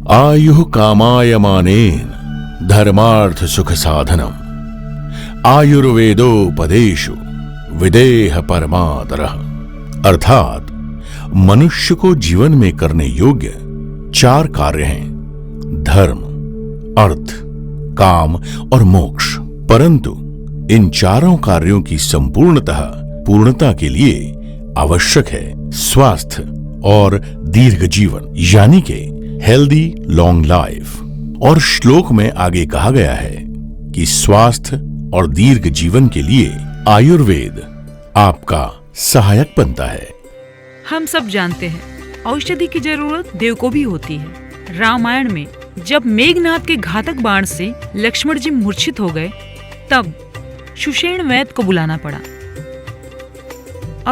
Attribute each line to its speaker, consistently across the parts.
Speaker 1: आयुः कामायमानेन धर्मार्थ सुख साधनम आयुर्वेदोपदेशु विदेह परमादरः। अर्थात मनुष्य को जीवन में करने योग्य 4 कार्य हैं, धर्म, अर्थ, काम और मोक्ष। परंतु इन चारों कार्यों की पूर्णता के लिए आवश्यक है स्वास्थ्य और दीर्घ जीवन, यानी कि हेल्दी लॉन्ग लाइफ। और श्लोक में आगे कहा गया है कि स्वास्थ्य और दीर्घ जीवन के लिए आयुर्वेद आपका सहायक बनता है।
Speaker 2: हम सब जानते हैं औषधि की जरूरत देव को भी होती है। रामायण में जब मेघनाद के घातक बाण से लक्ष्मण जी मूर्छित हो गए, तब सुषेण वैद्य को बुलाना पड़ा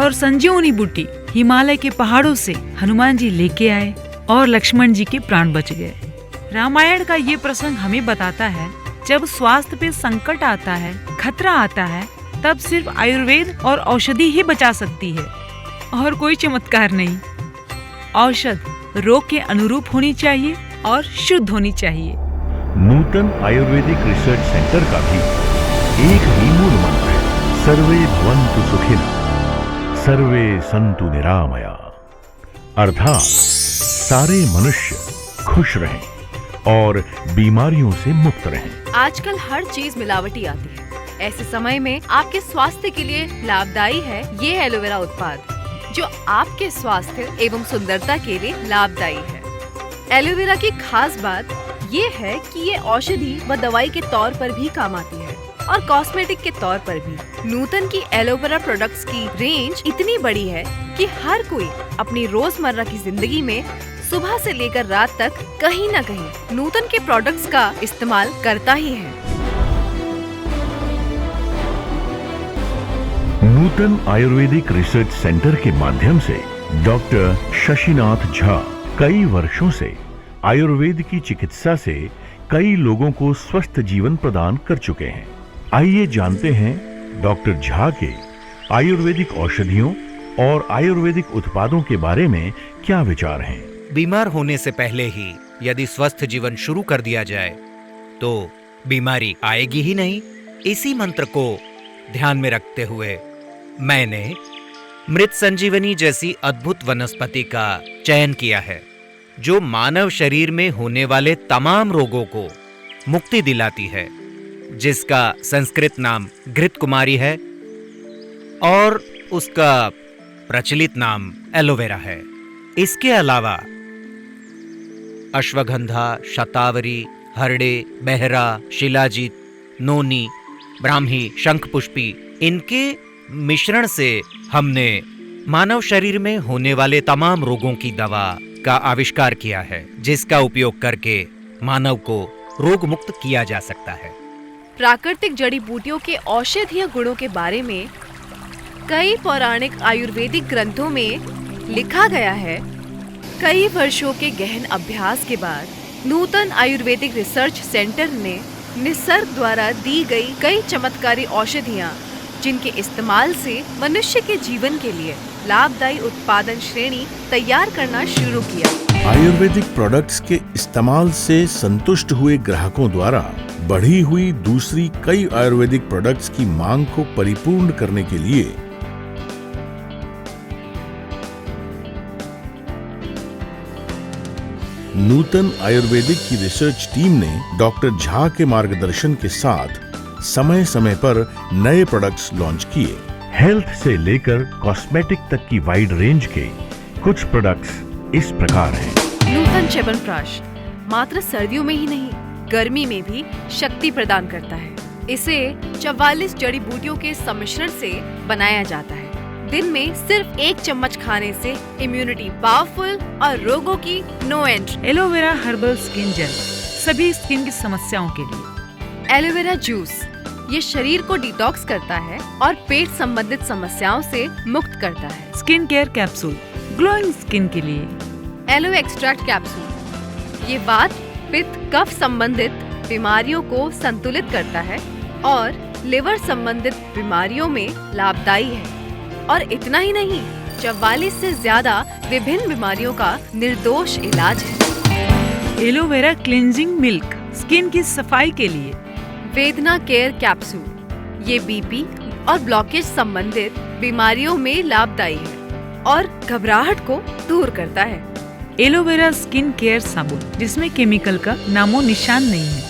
Speaker 2: और संजीवनी बूटी हिमालय के पहाड़ों से हनुमान जी लेके आए और लक्ष्मण जी के प्राण बच गए। रामायण का ये प्रसंग हमें बताता है जब स्वास्थ्य पे संकट आता है, खतरा आता है, तब सिर्फ आयुर्वेद और औषधि ही बचा सकती है और कोई चमत्कार नहीं। औषध रोग के अनुरूप होनी चाहिए और शुद्ध होनी चाहिए।
Speaker 3: नूतन आयुर्वेदिक रिसर्च सेंटर का भी एक ही मूल मंत्र है, सर्वे भवन्तु सुखिनः सर्वे सन्तु निरामया। अर्थात सारे मनुष्य खुश रहें और बीमारियों से मुक्त रहें।
Speaker 4: आजकल हर चीज मिलावटी आती है। ऐसे समय में आपके स्वास्थ्य के लिए लाभदायी है ये एलोवेरा उत्पाद, जो आपके स्वास्थ्य एवं सुंदरता के लिए लाभदायी है। एलोवेरा की खास बात ये है कि ये औषधि व दवाई के तौर पर भी काम आती है और कॉस्मेटिक के तौर पर भी। नूतन की एलोवेरा प्रोडक्ट्स की रेंज इतनी बड़ी है कि हर कोई अपनी रोजमर्रा की जिंदगी में सुबह से लेकर रात तक कहीं न कहीं नूतन के प्रोडक्ट्स का इस्तेमाल करता ही है।
Speaker 3: नूतन आयुर्वेदिक रिसर्च सेंटर के माध्यम से डॉक्टर शशिनाथ झा कई वर्षों से आयुर्वेद की चिकित्सा से कई लोगों को स्वस्थ जीवन प्रदान कर चुके हैं। आइए जानते हैं डॉक्टर झा के आयुर्वेदिक औषधियों और आयुर्वेदिक उत्पादों के बारे में क्या विचार हैं।
Speaker 5: बीमार होने से पहले ही यदि स्वस्थ जीवन शुरू कर दिया जाए तो बीमारी आएगी ही नहीं। इसी मंत्र को ध्यान में रखते हुए मैंने मृत संजीवनी जैसी अद्भुत वनस्पति का चयन किया है, जो मानव शरीर में होने वाले तमाम रोगों को मुक्ति दिलाती है, जिसका संस्कृत नाम घृत कुमारी है और उसका प्रचलित नाम एलोवेरा है। इसके अलावा अश्वगंधा, शतावरी, हरड़े, बहरा, शिलाजीत, नोनी, ब्राह्मी, शंखपुष्पी, इनके मिश्रण से हमने मानव शरीर में होने वाले तमाम रोगों की दवा का आविष्कार किया है, जिसका उपयोग करके मानव को रोग मुक्त किया जा सकता है।
Speaker 4: प्राकृतिक जड़ी बूटियों के औषधीय गुणों के बारे में कई पौराणिक आयुर्वेदिक ग्रंथों में लिखा गया है। कई वर्षों के गहन अभ्यास के बाद नूतन आयुर्वेदिक रिसर्च सेंटर ने निसर्ग द्वारा दी गई कई चमत्कारी औषधियाँ, जिनके इस्तेमाल से मनुष्य के जीवन के लिए लाभदायी उत्पादन श्रेणी तैयार करना शुरू किया।
Speaker 1: आयुर्वेदिक प्रोडक्ट्स के इस्तेमाल से संतुष्ट हुए ग्राहकों द्वारा बढ़ी हुई दूसरी कई आयुर्वेदिक प्रोडक्ट्स की मांग को परिपूर्ण करने के लिए नूतन आयुर्वेदिक की रिसर्च टीम ने डॉक्टर झा के मार्गदर्शन के साथ समय समय पर नए प्रोडक्ट्स लॉन्च किए।
Speaker 3: हेल्थ से लेकर कॉस्मेटिक तक की वाइड रेंज के कुछ प्रोडक्ट्स इस प्रकार हैं।
Speaker 4: नूतन च्यवनप्राश मात्र सर्दियों में ही नहीं, गर्मी में भी शक्ति प्रदान करता है। इसे 44 जड़ी बूटियों के सम्मिश्रण से बनाया जाता है। दिन में सिर्फ 1 चम्मच खाने से इम्यूनिटी पावरफुल और रोगों की no entry.
Speaker 2: Aloe vera herbal skin gel सभी स्किन की समस्याओं के लिए।
Speaker 4: एलोवेरा जूस ये शरीर को डिटॉक्स करता है और पेट संबंधित समस्याओं से मुक्त करता है।
Speaker 2: Skin care capsule glowing skin के लिए।
Speaker 4: एलो एक्सट्रैक्ट कैप्सूल ये वात, पित्त, कफ संबंधित बीमारियों को संतुलित करता है और लिवर संबंधित बीमारियों में लाभदायी है। और इतना ही नहीं, 44 से ज्यादा विभिन्न बीमारियों का निर्दोष इलाज है।
Speaker 2: एलोवेरा क्लींजिंग मिल्क स्किन की सफाई के लिए।
Speaker 4: वेदना केयर कैप्सूल, ये बीपी और ब्लॉकेज संबंधित बीमारियों में लाभदायी है और घबराहट को दूर करता है।
Speaker 2: एलोवेरा स्किन केयर साबुन, जिसमें केमिकल का नामो निशान नहीं है।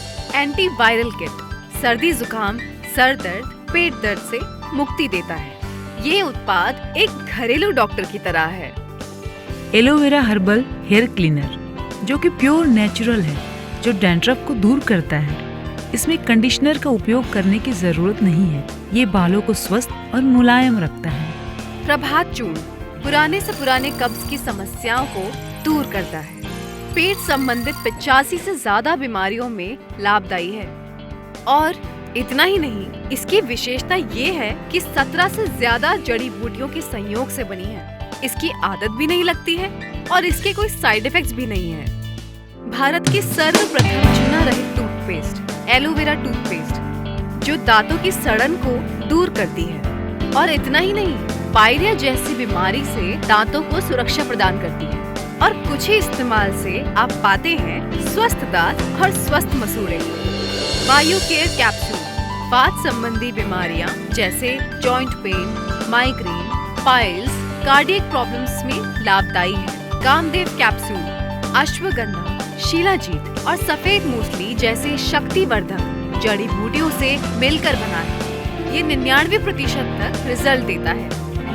Speaker 4: एंटीवायरल किट, सर्दी जुकाम, सर दर्द, पेट दर्द से मुक्ति देता है। ये उत्पाद एक घरेलू डॉक्टर की तरह है।
Speaker 2: एलोवेरा हर्बल हेयर क्लीनर, जो कि प्योर नेचुरल है, जो डैंड्रफ को दूर करता है। इसमें कंडीशनर का उपयोग करने की जरूरत नहीं है। ये बालों को स्वस्थ और मुलायम रखता है।
Speaker 4: प्रभात चूर्ण, पुराने से पुराने कब्ज की समस्याओं को दूर करता है। पेट संबंधित 85 से ज्यादा बीमारियों में लाभदायी है। और इतना ही नहीं, इसकी विशेषता ये है कि 17 से ज्यादा जड़ी बूटियों के संयोग से बनी है। इसकी आदत भी नहीं लगती है और इसके कोई साइड इफेक्ट्स भी नहीं है। भारत की सर्वप्रथम चूना रहित टूथपेस्ट, एलोवेरा टूथपेस्ट, जो दांतों की सड़न को दूर करती है। और इतना ही नहीं, पायरिया जैसी बीमारी से दांतों को सुरक्षा प्रदान करती है। और कुछ ही इस्तेमाल से आप पाते हैं स्वस्थ दांत और स्वस्थ मसूड़े। वायु केयर कैप्सूल, वात संबंधी बीमारियां जैसे joint pain, migraine, piles, cardiac problems में लाभदायी है। कामदेव कैप्सूल, अश्वगंधा, शीलाजीत और सफेद मूसली जैसे शक्तिवर्धक जड़ी बूटियों से मिलकर बना है। ये 99% तक रिजल्ट देता है।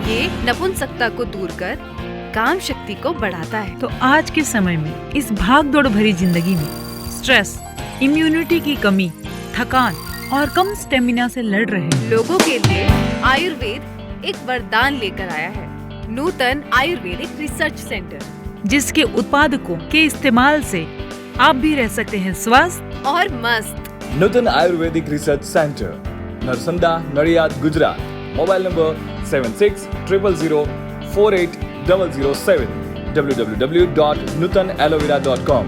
Speaker 4: ये नपुंसकता को दूर कर काम शक्ति को बढ़ाता है।
Speaker 2: तो आज के समय में इस भाग दौड़ भरी जिंदगी में स्ट्रेस, इम्यूनिटी की कमी, थकान और कम स्टेमिना से लड़ रहे
Speaker 4: लोगों के लिए आयुर्वेद एक वरदान लेकर आया है। नूतन आयुर्वेदिक रिसर्च सेंटर,
Speaker 2: जिसके उत्पादकों के इस्तेमाल से आप भी रह सकते हैं स्वस्थ
Speaker 4: और मस्त।
Speaker 6: Nutan Ayurvedic research centre, Narsanda, Nadiad, Gujarat. Mobile number 7600048007 www.nutanalovera.com।